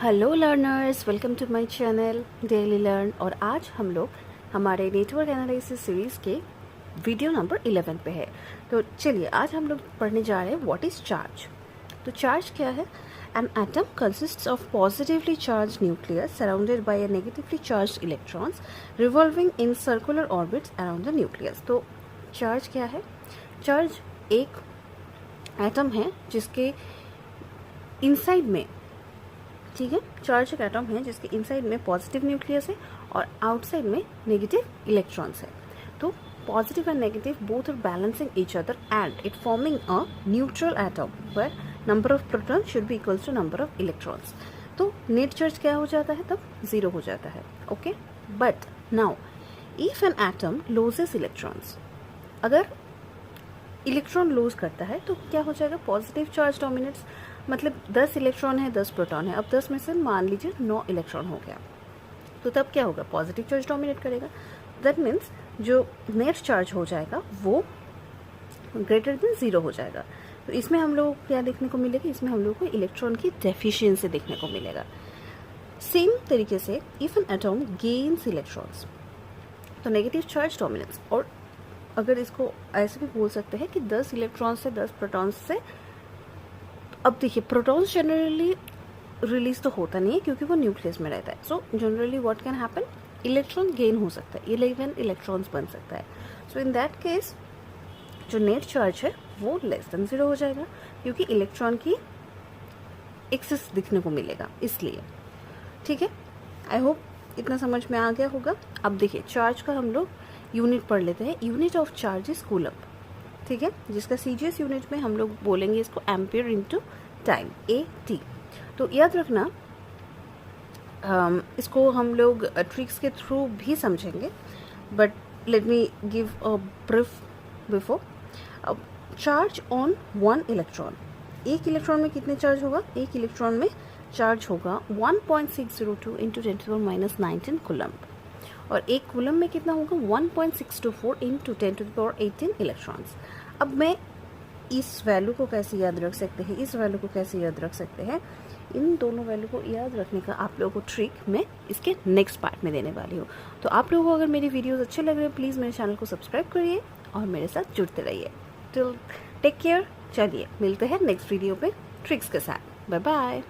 Hello learners, welcome to my channel daily learn. और आज हम लोग हमारे नेटवर्क एनालिसिस सीरीज़ के वीडियो नंबर 11 पे है। तो चलिए आज हम लोग पढ़ने जा रहे हैं व्हाट इज़ चार्ज। तो चार्ज क्या है? An atom consists of positively charge nucleus surrounded by A negatively charge electrons revolving in circular orbits around the nucleus. तो चार्ज क्या है? चार्ज एक एटम है जिसके इनसाइड में, ठीक है, चार्ज एक एटम है जिसके इनसाइड में पॉजिटिव न्यूक्लियस है और आउटसाइड में नेगेटिव इलेक्ट्रॉन्स है। तो positive and negative both are balancing each other and it forming a neutral atom where number of proton should be equals to number of electrons. तो net charge क्या हो जाता है? तब 0 हो जाता है। Okay, but now if an atom loses electrons, अगर इलेक्ट्रॉन लूज करता है तो क्या हो जाएगा? पॉजिटिव चार्ज डोमिनेट्स, मतलब 10 इलेक्ट्रॉन है, 10 प्रोटॉन है। अब 10 में से मान लीजिए 9 इलेक्ट्रॉन हो गया, तो तब क्या होगा? पॉजिटिव चार्ज डोमिनेट करेगा। दैट मीन्स जो नेट चार्ज हो जाएगा वो ग्रेटर देन 0 हो जाएगा। तो इसमें हम लोग क्या देखने को मिलेगा? इसमें हम लोग को इलेक्ट्रॉन की डेफिशिएंसी देखने को मिलेगा। सेम तरीके से if an atom gains electrons, तो नेगेटिव चार्ज डोमिनेंस, और अगर इसको ऐसे भी बोल सकते हैं कि 10 इलेक्ट्रॉन से 10 प्रोटॉन से, अब देखिए प्रोटॉन्स जनरली रिलीज तो होता नहीं है क्योंकि वो न्यूक्लियस में रहता है। So generally what can happen? Electron gain हो सकता है, 11 इलेक्ट्रॉन्स बन सकता है। सो इन दैट केस जो नेट चार्ज है वो लेस देन 0 हो जाएगा क्योंकि इलेक्ट्रॉन की एक्सेस दिखने को मिलेगा, इसलिए। ठीक है, आई होप इतना समझ में आ गया होगा। अब देखिए चार्ज का हम लोग यूनिट पढ़ लेते हैं। Unit of charge is coulomb, ठीक है, जिसका सीजीएस यूनिट में हम लोग बोलेंगे इसको एम्पियर इनटू टाइम, AT। तो याद रखना, इसको हम लोग ट्रिक्स के थ्रू भी समझेंगे, but let me give a brief before. Charge on 1 electron, एक इलेक्ट्रॉन में कितने चार्ज होगा? एक इलेक्ट्रॉन में चार्ज होगा 1.602 इंटू 10⁻⁻19 कूलम्ब, और एक कूलम में कितना होगा? 1.624 इंटू 10⁻18 इलेक्ट्रॉन्स। अब मैं इस वैल्यू को कैसे याद रख सकते हैं, इस वैल्यू को कैसे याद रख सकते हैं, इन दोनों वैल्यू को याद रखने का आप लोगों को ट्रिक मैं इसके नेक्स्ट पार्ट में देने वाली हूँ। तो आप लोगों को अगर मेरी वीडियोस अच्छे लग रहे हैं प्लीज़ मेरे चैनल को सब्सक्राइब करिए और मेरे साथ जुड़ते रहिए। टिल टेक केयर, चलिए मिलते हैं नेक्स्ट वीडियो पे ट्रिक्स के साथ। Bye bye.